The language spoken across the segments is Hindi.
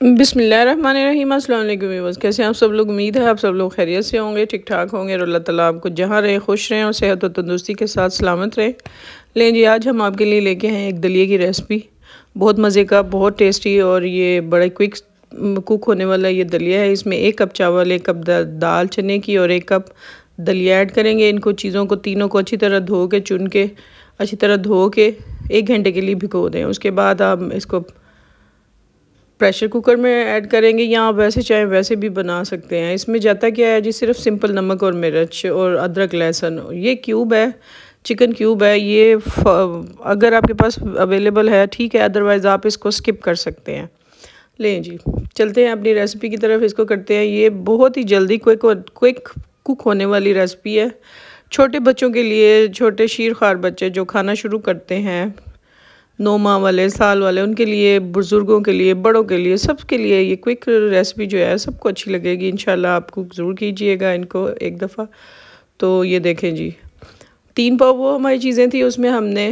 बिस्मिल्लाहिर्रहमानिर्रहीम। अस्सलाम वालेकुम व्यूअर्स, कैसे हैं आप सब लोग। उम्मीद है आप सब लोग खैरियत से होंगे, ठीक ठाक होंगे और अल्लाह ताला आपको जहाँ रहे खुश रहें और सेहत और तंदुरुस्ती के साथ सलामत रहें। लें जी, आज हम आपके लिए लेके हैं एक दलिए की रेसिपी। बहुत मज़े का, बहुत टेस्टी और ये बड़ा क्विक कुक होने वाला ये दलिया है। इसमें 1 कप चावल, 1 कप दाल चने की और 1 कप दलिया ऐड करेंगे। इनको चीज़ों को तीनों को अच्छी तरह धो के, चुन के, अच्छी तरह धो के 1 घंटे के लिए भिगो दें। उसके बाद आप इसको प्रेशर कुकर में ऐड करेंगे, या आप वैसे चाहें वैसे भी बना सकते हैं। इसमें जाता क्या है जी, सिर्फ सिंपल नमक और मिर्च और अदरक लहसुन। ये क्यूब है, चिकन क्यूब है ये। अगर आपके पास अवेलेबल है ठीक है, अदरवाइज़ आप इसको स्किप कर सकते हैं। लें जी, चलते हैं अपनी रेसिपी की तरफ। इसको करते हैं। ये बहुत ही जल्दी क्विक कुक होने वाली रेसिपी है। छोटे बच्चों के लिए, छोटे शीरखार बच्चे जो खाना शुरू करते हैं, 9 माह वाले, साल वाले, उनके लिए, बुज़ुर्गों के लिए, बड़ों के लिए, सबके लिए ये क्विक रेसिपी जो है सबको अच्छी लगेगी। इंशाल्लाह आप कुक ज़रूर कीजिएगा इनको एक दफ़ा। तो ये देखें जी, 3 पाव वो हमारी चीज़ें थी। उसमें हमने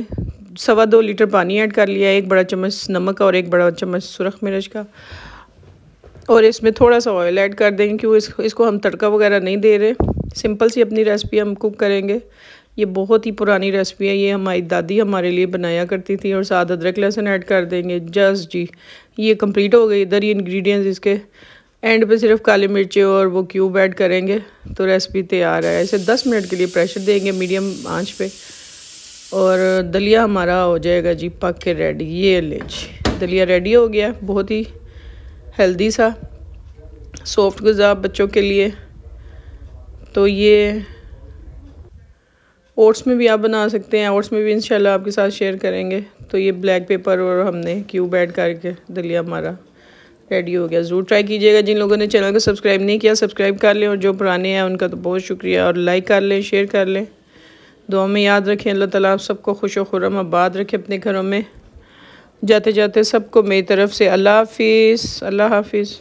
2.25 लीटर पानी ऐड कर लिया, 1 बड़ा चम्मच नमक का और 1 बड़ा चम्मच सुरख मिर्च का। और इसमें थोड़ा सा ऑयल ऐड कर देंगे, क्यों इसको हम तड़का वगैरह नहीं दे रहे, सिंपल सी अपनी रेसिपी हम कुक करेंगे। ये बहुत ही पुरानी रेसिपी है, ये हमारी दादी हमारे लिए बनाया करती थी। और साथ अदरक लहसुन ऐड कर देंगे। जस्ट जी, ये कंप्लीट हो गई। इधर ये इंग्रेडिएंट्स, इसके एंड पे सिर्फ काली मिर्चें और वो क्यूब ऐड करेंगे तो रेसिपी तैयार है। इसे 10 मिनट के लिए प्रेशर देंगे मीडियम आंच पे, और दलिया हमारा हो जाएगा जी पक के रेडी। ये ले जी, दलिया रेडी हो गया। बहुत ही हेल्दी सा सॉफ्ट गुज़ा बच्चों के लिए। तो ये ओट्स में भी आप बना सकते हैं, ओट्स में भी इंशाल्लाह आपके साथ शेयर करेंगे। तो ये ब्लैक पेपर और हमने क्यूब ऐड करके दलिया हमारा रेडी हो गया। ज़रूर ट्राई कीजिएगा। जिन लोगों ने चैनल को सब्सक्राइब नहीं किया, सब्सक्राइब कर लें, और जो पुराने हैं उनका तो बहुत शुक्रिया। और लाइक कर लें, शेयर कर लें। दुआ में याद रखें। अल्लाह ताला आप सबको खुश व खुर्रम आबाद रखें अपने घरों में। जाते जाते सबको मेरी तरफ से अल्लाह हाफिज़। अल्लाह हाफिज़।